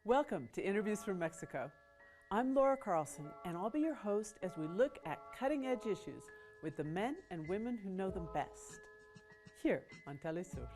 Welcome to Interviews from Mexico. I'm Laura Carlson, and I'll be your host as we look at cutting-edge issues with the men and women who know them best, here on Telesur.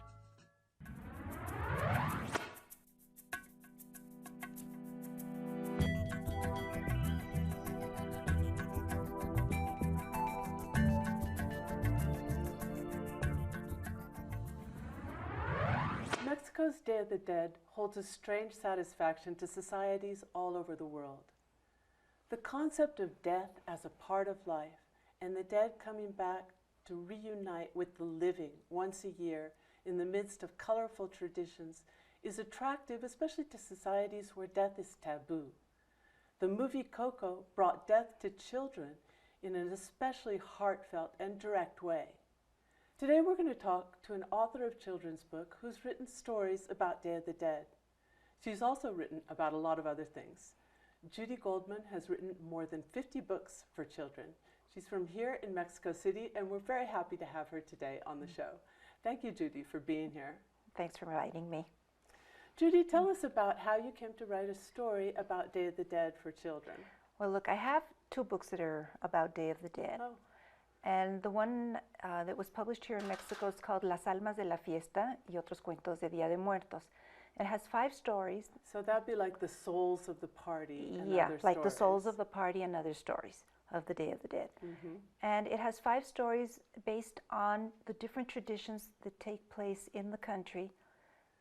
Mexico's Day of the Dead holds a strange satisfaction to societies all over the world. The concept of death as a part of life and the dead coming back to reunite with the living once a year in the midst of colorful traditions is attractive, especially to societies where death is taboo. The movie Coco brought death to children in an especially heartfelt and direct way. Today we're going to talk to an author of children's book who's written stories about Day of the Dead. She's also written about a lot of other things. Jody Goldman has written more than 50 books for children. She's from here in Mexico City, and we're very happy to have her today on the show. Thank you, Jody, for being here. Thanks for inviting me. Jody, tell us about how you came to write a story about Day of the Dead for children. Well, look, I have two books that are about Day of the Dead. Oh. And the one that was published here in Mexico is called Las Almas de la Fiesta y otros cuentos de Día de Muertos. It has 5 stories. So that'd be like the souls of the party and yeah, other like stories. the souls of the party and other stories of the Day of the Dead. Mm-hmm. And it has 5 stories based on the different traditions that take place in the country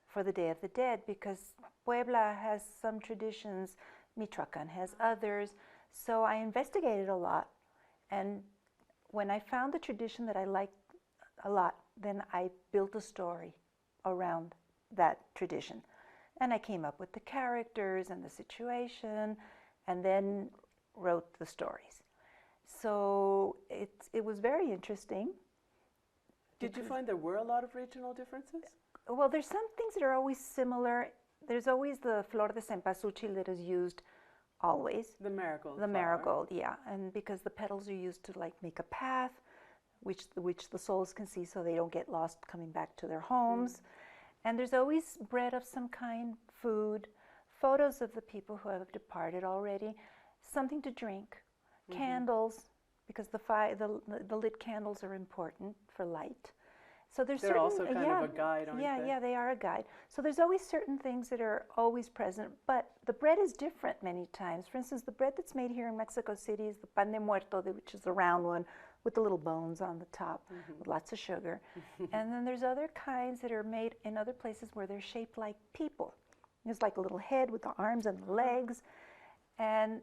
for the Day of the Dead, because Puebla has some traditions, Michoacan has others. So I investigated a lot, and when I found the tradition that I liked a lot, then I built a story around that tradition. And I came up with the characters and the situation, and then wrote the stories. So it was very interesting. Did you find there were a lot of regional differences? Well, there's some things that are always similar. There's always the flor de cempasúchil that is used always. The marigold. The flower. marigold, yeah. And because the petals are used to like make a path, which the souls can see so they don't get lost coming back to their homes. Mm. And there's always bread of some kind, food, photos of the people who have departed already, something to drink, candles, because the lit candles are important for light. So they're certain, also kind of a guide, aren't they? Yeah, they are a guide. So there's always certain things that are always present, but the bread is different many times. For instance, the bread that's made here in Mexico City is the pan de muerto, which is the round one with the little bones on the top, with lots of sugar. And then there's other kinds that are made in other places where they're shaped like people. There's like a little head with the arms and the legs. And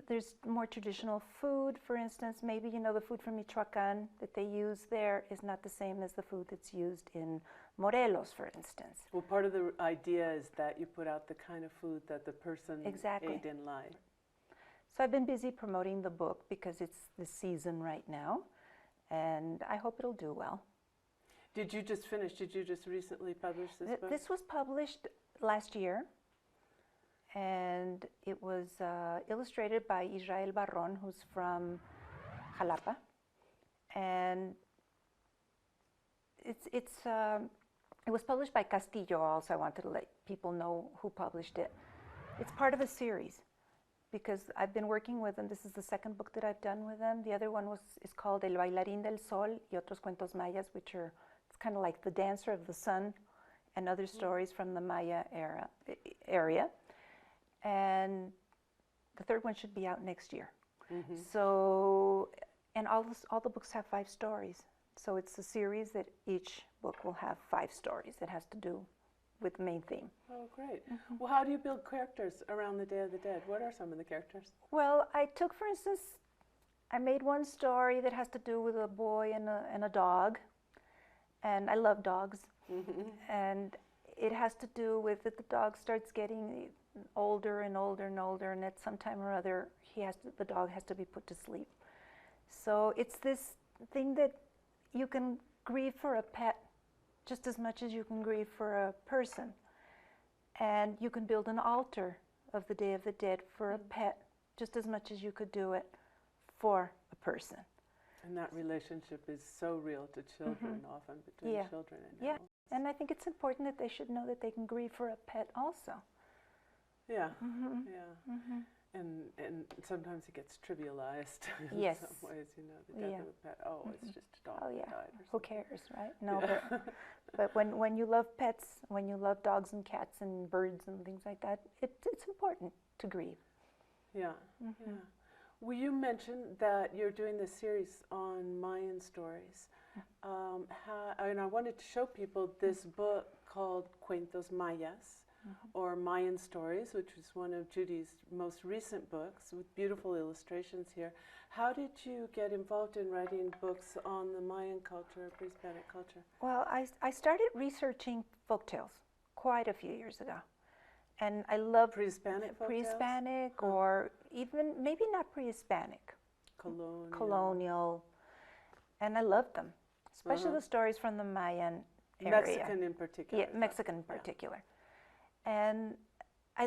there's more traditional food, for instance, maybe, the food from Michoacan that they use there is not the same as the food that's used in Morelos, for instance. Well, part of the idea is that you put out the kind of food that the person ate in life. So I've been busy promoting the book because it's the season right now, and I hope it'll do well. Did you just recently publish this book? This was published last year. And it was illustrated by Israel Barron, who's from Jalapa. And it was published by Castillo also. I wanted to let people know who published it. It's part of a series because I've been working with them. This is the second book that I've done with them. The other one is called El Bailarín del Sol y otros cuentos mayas, which are, it's kind of like the dancer of the sun and other stories from the Maya area. And the third one should be out next year. So, and all the books have 5 stories. So it's a series that each book will have 5 stories that has to do with the main theme. Oh, great. Well, how do you build characters around the Day of the Dead? What are some of the characters? Well, I took, for instance, I made one story that has to do with a boy and a dog. And I love dogs. And it has to do with that the dog starts getting older and older and older, and at some time or other, the dog has to be put to sleep. So it's this thing that you can grieve for a pet just as much as you can grieve for a person. And you can build an altar of the Day of the Dead for a pet just as much as you could do it for a person. And that relationship is so real to children, often between children and animals. And I think it's important that they should know that they can grieve for a pet also. Yeah, Mm-hmm. yeah. Mm-hmm. And sometimes it gets trivialized in Yes. some ways, you know, the death Yeah. of a pet. Oh, it's Mm-hmm. just a dog Oh that yeah. died or Who something. cares, right? No, Yeah. but when you love pets, when you love dogs and cats and birds and things like that, it's important to grieve. Yeah, Mm-hmm. yeah. Well, you mentioned that you're doing this series on Mayan stories. And I wanted to show people this book called Cuentos Mayas, Mm-hmm. or Mayan Stories, which is one of Judy's most recent books with beautiful illustrations here. How did you get involved in writing books on the Mayan culture, pre-Hispanic culture? Well, I started researching folktales quite a few years ago. And I love Pre-Hispanic folktales? pre-Hispanic Huh. or even maybe not pre-Hispanic, Colonial. colonial, and I love them, especially the stories from the Mayan area. Mexican in particular. Yeah, Mexican in particular. And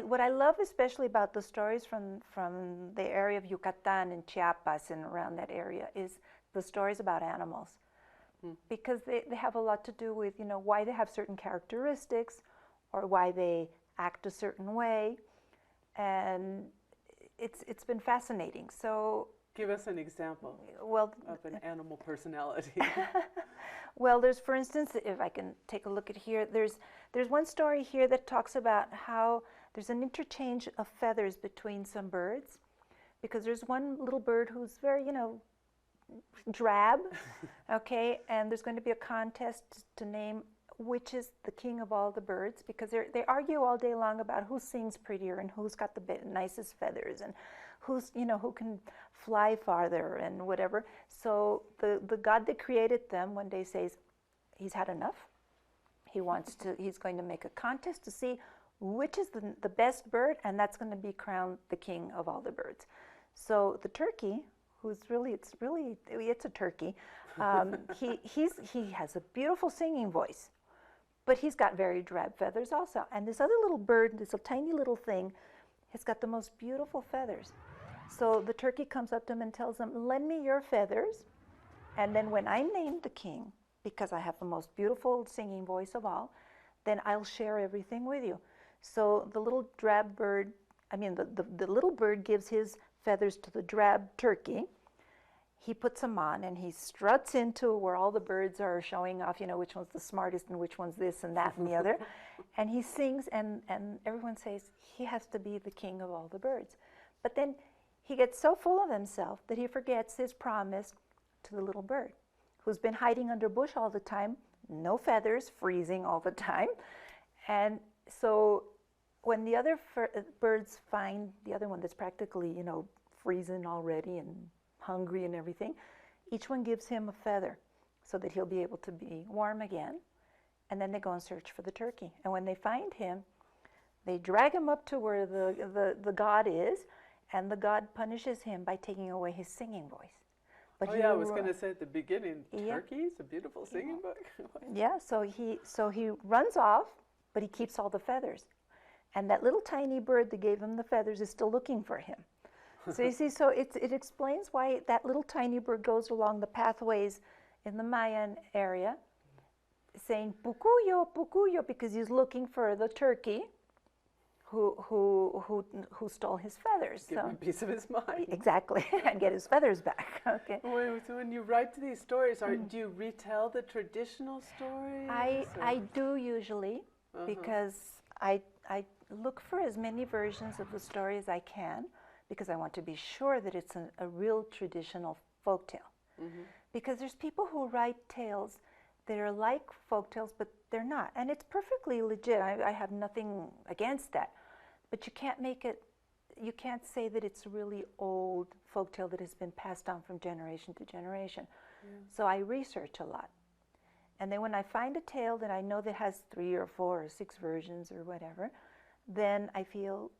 what I love especially about the stories from the area of Yucatan and Chiapas and around that area is the stories about animals. Because they have a lot to do with, you know, why they have certain characteristics or why they act a certain way. And it's been fascinating. So give us an example of an animal personality. Well, there's, for instance, if I can take a look at here, there's one story here that talks about how there's an interchange of feathers between some birds, because there's one little bird who's very, you know, drab, okay, and there's going to be a contest to name which is the king of all the birds, because they argue all day long about who sings prettier and who's got the nicest feathers and who's, you know, who can fly farther and whatever. So the God that created them one day says he's had enough. He's going to make a contest to see which is the best bird, and that's going to be crowned the king of all the birds. So the turkey, it's a turkey. He has a beautiful singing voice, but he's got very drab feathers also. And this other little bird, this tiny little thing, has got the most beautiful feathers. So the turkey comes up to him and tells him, "Lend me your feathers, and then when I'm named the king, because I have the most beautiful singing voice of all, then I'll share everything with you." So the little drab bird, the little bird gives his feathers to the drab turkey. He puts them on and he struts into where all the birds are showing off, you know, which one's the smartest and which one's this and that and the other. And he sings, and everyone says he has to be the king of all the birds. But then he gets so full of himself that he forgets his promise to the little bird, who's been hiding under a bush all the time, no feathers, freezing all the time. And so when the other birds find the other one that's practically, you know, freezing already and hungry and everything, each one gives him a feather so that he'll be able to be warm again. And then they go and search for the turkey. And when they find him, they drag him up to where the god is, and the god punishes him by taking away his singing voice. But I was going to say at the beginning, turkey's a beautiful singing book. Yeah, so he runs off, but he keeps all the feathers. And that little tiny bird that gave him the feathers is still looking for him. So you see, so it explains why that little tiny bird goes along the pathways in the Mayan area saying "pucuyo, pucuyo," because he's looking for the turkey who stole his feathers. Give him a piece of his mind. Exactly, and get his feathers back. Okay. So when you write these stories, do you retell the traditional stories? I do usually, because I look for as many versions of the story as I can, because I want to be sure that it's a real traditional folktale. Because there's people who write tales that are like folktales, but they're not. And it's perfectly legit. I have nothing against that. But you can't say that it's a really old folktale that has been passed on from generation to generation. So I research a lot. And then when I find a tale that I know that has 3 or 4 or 6 versions or whatever, then I feel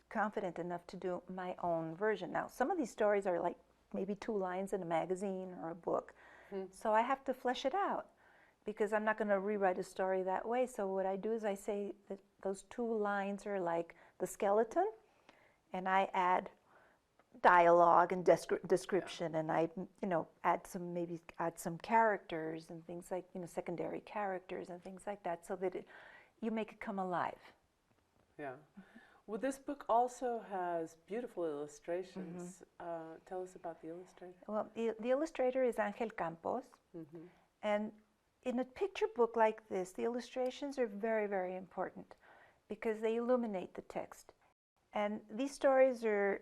confident enough to do my own version. Now, some of these stories are like maybe 2 lines in a magazine or a book. So I have to flesh it out, because I'm not going to rewrite a story that way. So what I do is I say that those 2 lines are like the skeleton, and I add dialogue and description, and I, you know, add some characters and things like, you know, secondary characters and things like that, so that you make it come alive. Yeah. Well, this book also has beautiful illustrations. Tell us about the illustrator. Well, the illustrator is Angel Campos. Mm-hmm. And in a picture book like this, the illustrations are very, very important because they illuminate the text. And these stories are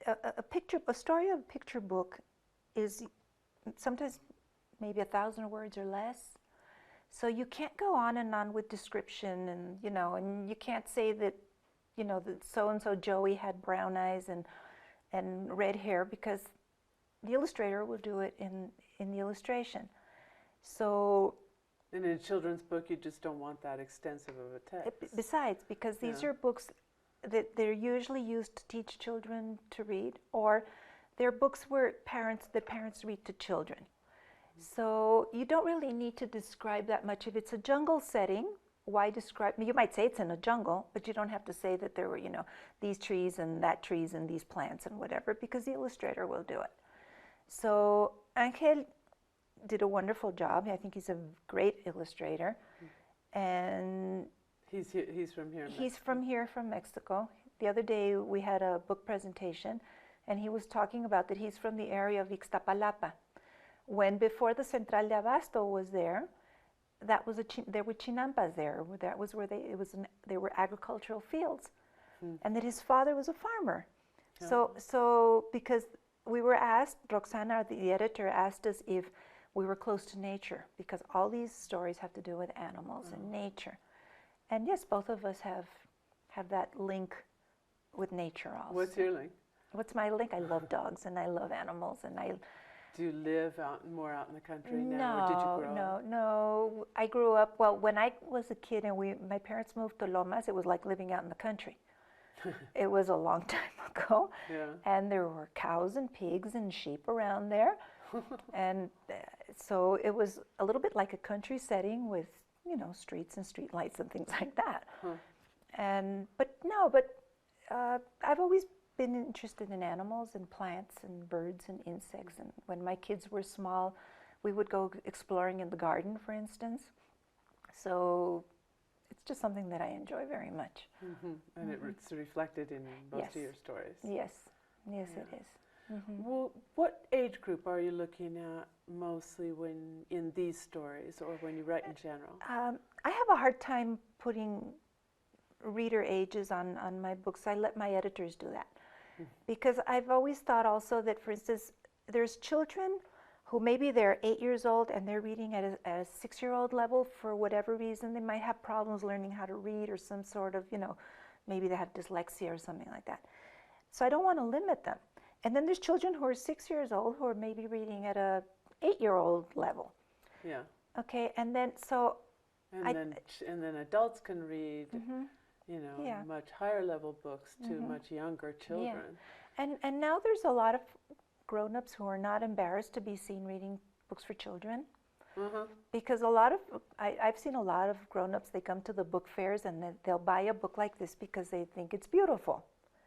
a story of a picture book is sometimes maybe 1,000 words or less. So you can't go on and on with description, and and you can't say that that so and so Joey had brown eyes and red hair, because the illustrator will do it in the illustration. So, in a children's book, you just don't want that extensive of a text. Besides, because these are books that they're usually used to teach children to read, or they're books where parents read to children. So you don't really need to describe that much. If it's a jungle setting, why describe? You might say it's in a jungle, but you don't have to say that there were, these trees and that trees and these plants and whatever, because the illustrator will do it. So Angel did a wonderful job. I think he's a great illustrator. And he's from here in Mexico. He's from here, from Mexico. The other day we had a book presentation, and he was talking about that he's from the area of Ixtapalapa. When before the Central de Abasto was there, that was there were chinampas there. That was where they were agricultural fields, and that his father was a farmer. Yeah. So because we were asked, Roxana, the editor, asked us if we were close to nature, because all these stories have to do with animals and nature. And yes, both of us have that link with nature also. What's your link? What's my link? I love dogs and I love animals, and I. Do you live more out in the country now, or did you grow up? No. I grew up, well, when I was a kid and my parents moved to Lomas, it was like living out in the country. It was a long time ago. Yeah. And there were cows and pigs and sheep around there. And so it was a little bit like a country setting with, streets and street lights and things like that. But I've always been interested in animals and plants and birds and insects. And when my kids were small, we would go exploring in the garden, for instance. So it's just something that I enjoy very much. And it's reflected in most of your stories. Yes, it is. Well, what age group are you looking at mostly when in these stories, or when you write in general? I have a hard time putting reader ages on my books. I let my editors do that. Because I've always thought also that, for instance, there's children who maybe they're 8 years old and they're reading at a 6-year-old level for whatever reason. They might have problems learning how to read, or some sort of, maybe they have dyslexia or something like that. So I don't want to limit them. And then there's children who are 6 years old who are maybe reading at a 8-year-old level. Yeah. Okay, and then so. And then adults can read. Much higher level books to much younger children. Yeah. And now there's a lot of grown-ups who are not embarrassed to be seen reading books for children. Because I've seen a lot of grown-ups, they come to the book fairs and they'll buy a book like this because they think it's beautiful.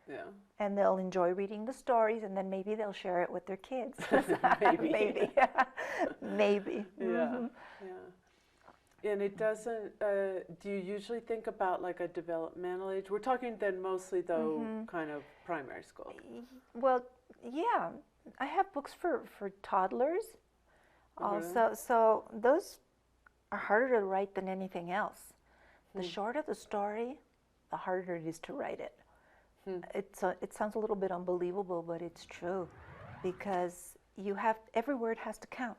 Yeah. And they'll enjoy reading the stories, and then maybe they'll share it with their kids. Maybe. Maybe. Yeah. And it doesn't, do you usually think about like a developmental age? We're talking then mostly, though, kind of primary school. Well, yeah. I have books for toddlers also. So those are harder to write than anything else. The shorter the story, the harder it is to write it. It sounds a little bit unbelievable, but it's true. Because every word has to count.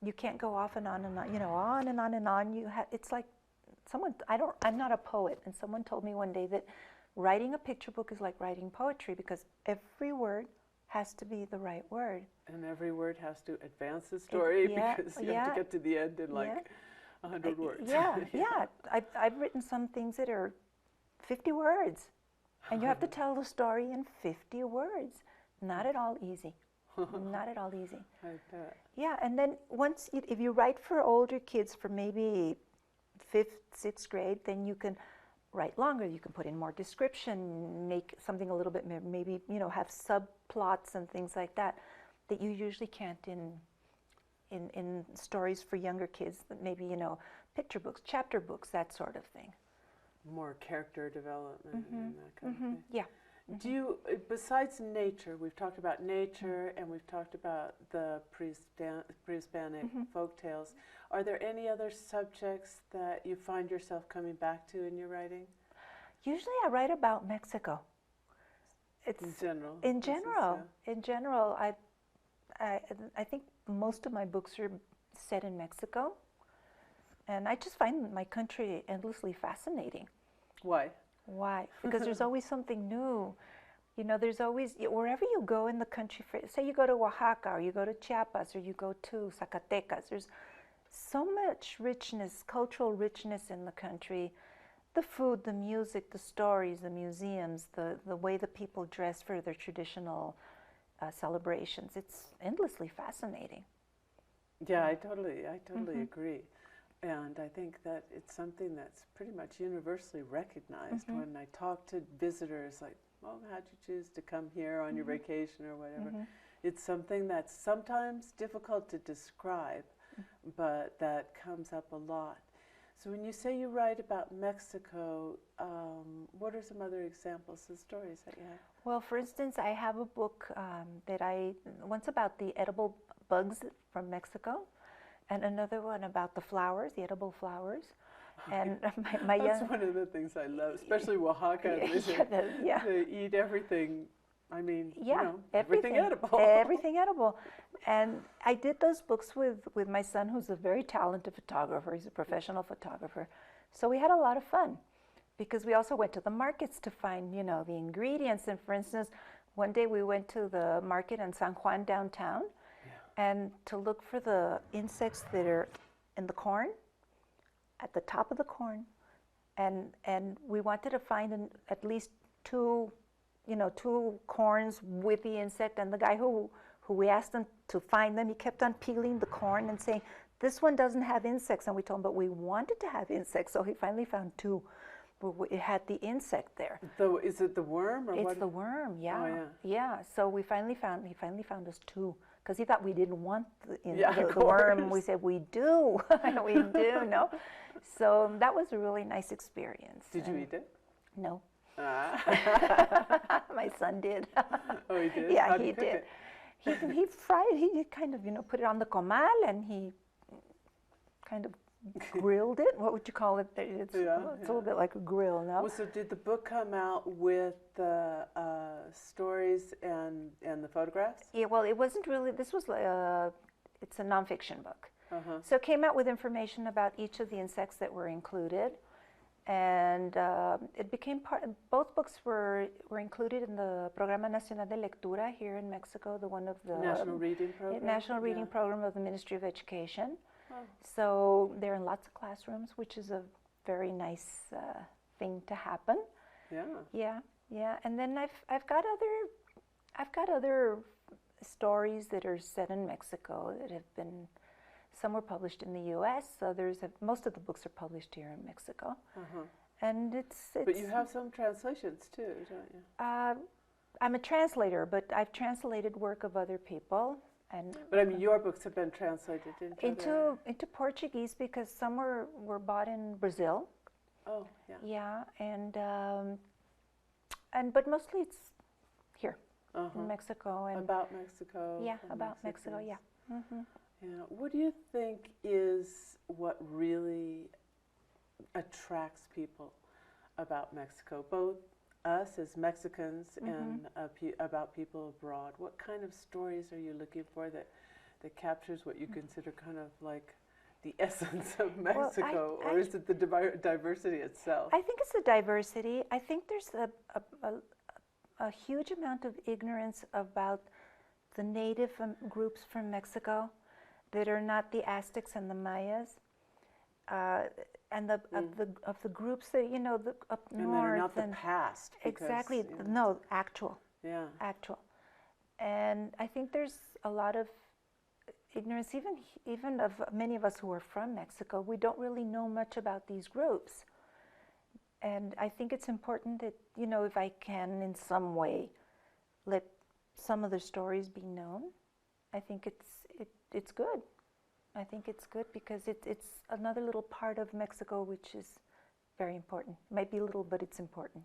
You can't go off and on and on, on and on and on. It's like I'm not a poet, and someone told me one day that writing a picture book is like writing poetry, because every word has to be the right word. And every word has to advance the story, because you have to get to the end in 100 words. Yeah. I've written some things that are 50 words, and you have to tell the story in 50 words. Not at all easy. Not at all easy. I bet. Yeah, and then if you write for older kids, for maybe 5th, 6th grade, then you can write longer. You can put in more description, make something a little bit, maybe, have subplots and things like that you usually can't in stories for younger kids. Maybe, picture books, chapter books, that sort of thing. more character development and that kind of thing. Yeah. Do you, besides nature, we've talked about nature and we've talked about the pre-Hispanic folk tales, are there any other subjects that you find yourself coming back to in your writing? Usually I write about Mexico. It's In general? In general, I think most of my books are set in Mexico. And I just find my country endlessly fascinating. Why? Why? Because there's always something new. You know, there's always, wherever you go in the country, say you go to Oaxaca or you go to Chiapas or you go to Zacatecas, there's so much richness, cultural richness in the country. The food, the music, the stories, the museums, the way the people dress for their traditional celebrations. It's endlessly fascinating. Yeah, I totally agree. And I think that it's something that's pretty much universally recognized. When I talk to visitors, like, well, how'd you choose to come here on your vacation or whatever? It's something that's sometimes difficult to describe, but that comes up a lot. So when you say you write about Mexico, what are some other examples of stories that you have? Well, for instance, I have a book once about the edible bugs from Mexico, and another one about the flowers, the edible flowers. And my That's one of the things I love, especially Oaxaca. They eat everything. I mean, everything edible. Everything edible. And I did those books with my son, who's a very talented photographer. He's a professional photographer. So we had a lot of fun because we also went to the markets to find, the ingredients. And for instance, one day we went to the market in San Juan downtown and to look for the insects that are in the corn, at the top of the corn. And we wanted to find at least two corns with the insect. And the guy who we asked him to find them, he kept on peeling the corn and saying, this one doesn't have insects. And we told him, but we wanted to have insects. So he finally found two. It had the insect there. So is it the worm? Or it's the worm, yeah. Oh, yeah. Yeah, so he finally found us two. Because he thought we didn't want the worm. We said, we do. We do, no? So that was a really nice experience. Did you eat it? No. Ah. My son did. Oh, he did? Yeah, How'd he you cook did. It? He fried it. He kind of, put it on the comal and he kind of grilled it. What would you call it? It's a little bit like a grill, no? Well, so did the book come out with the stories and the photographs? Yeah, well, it wasn't really, it's a nonfiction book. Uh-huh. So it came out with information about each of the insects that were included. And it became both books were included in the Programa Nacional de Lectura here in Mexico, one of the National Reading Program? National Reading Program of the Ministry of Education. Oh. So they're in lots of classrooms, which is a very nice thing to happen. Yeah. Yeah. And then I've got other stories that are set in Mexico that have been. Some were published in the U.S. Most of the books are published here in Mexico. Uh-huh. And it's. But you have some translations too, don't you? I'm a translator, but I've translated work of other people. But I mean, your books have been translated into Portuguese because some were bought in Brazil. Oh, yeah. Yeah, but mostly it's here in Mexico. And about Mexico. Yeah, about Mexico. Yeah. Mm-hmm. Yeah. What do you think is what really attracts people about Mexico, both us as Mexicans and about people abroad? What kind of stories are you looking for that captures what you consider kind of like the essence of Mexico, or is it the diversity itself? I think it's the diversity. I think there's a huge amount of ignorance about the native groups from Mexico that are not the Aztecs and the Mayas, and of the groups that up and north. And they're not the past. Because, exactly. No, actual. Yeah. Actual. And I think there's a lot of ignorance, even of many of us who are from Mexico. We don't really know much about these groups. And I think it's important that, if I can in some way let some of their stories be known, I think it's good. I think it's good because it's another little part of Mexico which is very important. It might be little, but it's important.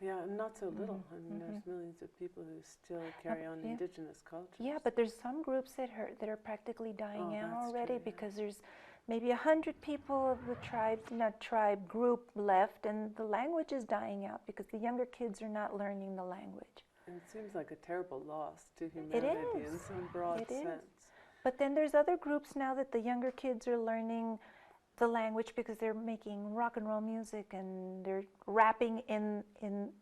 Yeah, and not so little. I mean, there's millions of people who still carry on indigenous cultures. Yeah, but there's some groups that are practically dying out already, true, because there's maybe 100 people of the group left, and the language is dying out because the younger kids are not learning the language. And it seems like a terrible loss to humanity in some broad sense. But then there's other groups now that the younger kids are learning the language because they're making rock and roll music and they're rapping in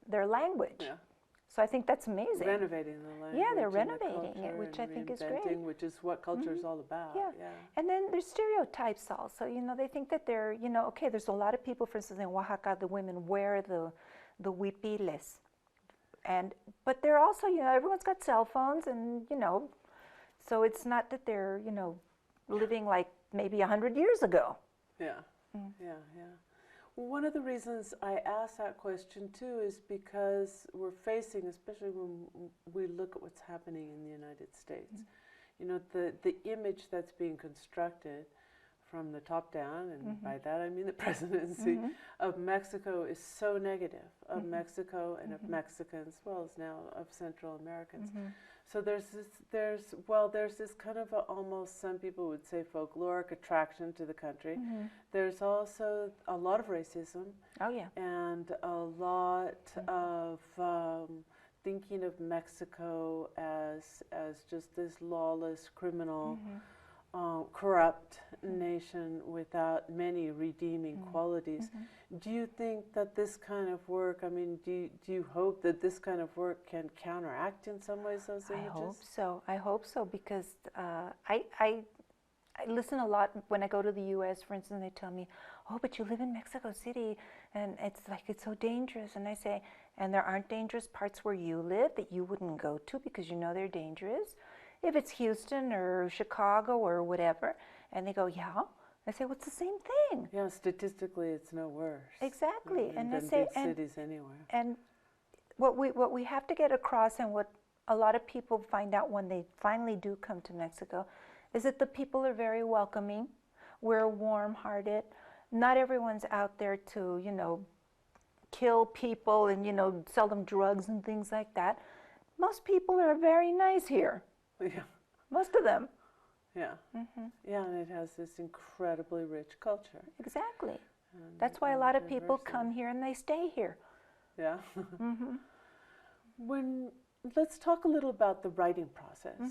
their language. Yeah. So I think that's amazing. Renovating the language. Yeah, they're renovating it, which I think is great. Which is what culture is all about. Yeah. And then there's stereotypes also. You know, they think that they're, you know, okay, there's a lot of people, for instance, in Oaxaca, the women wear the huipiles. But they're also, you know, everyone's got cell phones and, you know, so it's not that they're, you know, living like maybe 100 years ago. Yeah, yeah. Well, one of the reasons I asked that question too is because we're facing, especially when we look at what's happening in the United States, you know, the image that's being constructed from the top down, and by that I mean the presidency, of Mexico is so negative, of Mexico and of Mexicans, as well as now of Central Americans. So there's this kind of almost, some people would say, folkloric attraction to the country. There's also a lot of racism. Oh, yeah. And a lot of thinking of Mexico as just this lawless, criminal, corrupt nation without many redeeming qualities. Do you think that this kind of work, I mean, do you hope that this kind of work can counteract in some ways those images? I hope so, because I listen a lot when I go to the U.S., for instance. They tell me, oh, but you live in Mexico City, and it's like, it's so dangerous. And I say, and there aren't dangerous parts where you live that you wouldn't go to because you know they're dangerous? If it's Houston or Chicago or whatever. And they go, yeah. I say, well, it's the same thing. Yeah, statistically, it's no worse. Exactly. And I say, big cities anywhere. And what we have to get across, and what a lot of people find out when they finally do come to Mexico, is that the people are very welcoming. We're warm-hearted. Not everyone's out there to, you know, kill people and, you know, sell them drugs and things like that. Most people are very nice here. Yeah. Most of them. Yeah. Yeah, and it has this incredibly rich culture. Exactly. That's why a lot of people come here and they stay here. Yeah. Let's talk a little about the writing process.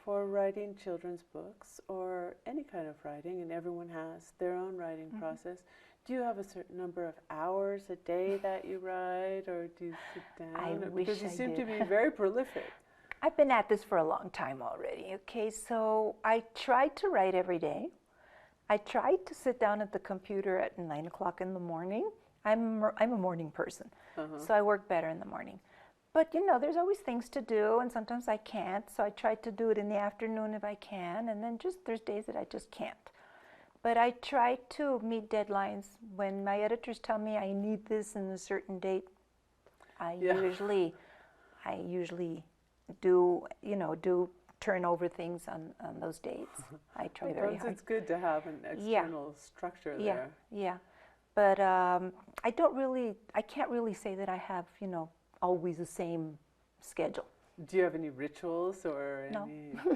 For writing children's books or any kind of writing, and everyone has their own writing process. Do you have a certain number of hours a day that you write, or do you sit down? Because you seem to be very prolific. I've been at this for a long time already. Okay, so I try to write every day. I try to sit down at the computer at 9 o'clock in the morning. I'm a morning person, so I work better in the morning. But you know, there's always things to do, and sometimes I can't. So I try to do it in the afternoon if I can, and then there's days that I just can't. But I try to meet deadlines. When my editors tell me I need this in a certain date, I usually do turn over things on those dates. I try very hard. It's good to have an external structure there. Yeah. But I can't really say that I have, you know, always the same schedule. Do you have any rituals or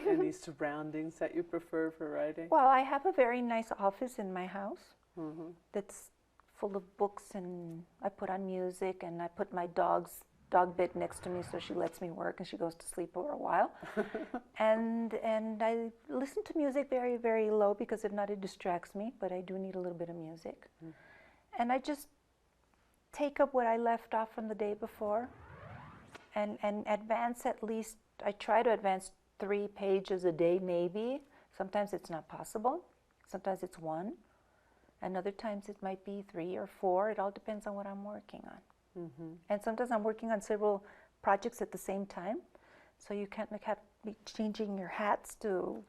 any surroundings that you prefer for writing? Well, I have a very nice office in my house that's full of books, and I put on music, and I put my dog bed next to me so she lets me work and she goes to sleep for a while. and I listen to music very, very low because if not it distracts me, but I do need a little bit of music. And I just take up what I left off from the day before and advance at least, I try to advance 3 pages a day maybe. Sometimes it's not possible. Sometimes it's 1. And other times it might be 3 or 4. It all depends on what I'm working on. And sometimes I'm working on several projects at the same time. So you can't be changing your hats to,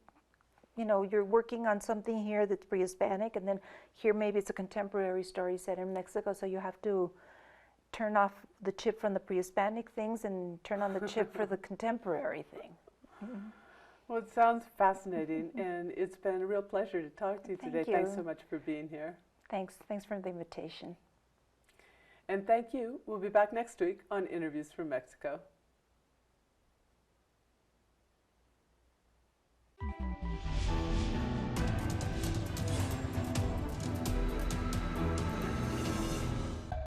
you know, you're working on something here that's pre-Hispanic, and then here maybe it's a contemporary story set in Mexico, so you have to turn off the chip from the pre-Hispanic things and turn on the chip for the contemporary thing. Well, it sounds fascinating, and it's been a real pleasure to talk to you today. Thank you. Thanks so much for being here. Thanks for the invitation. And thank you. We'll be back next week on Interviews from Mexico.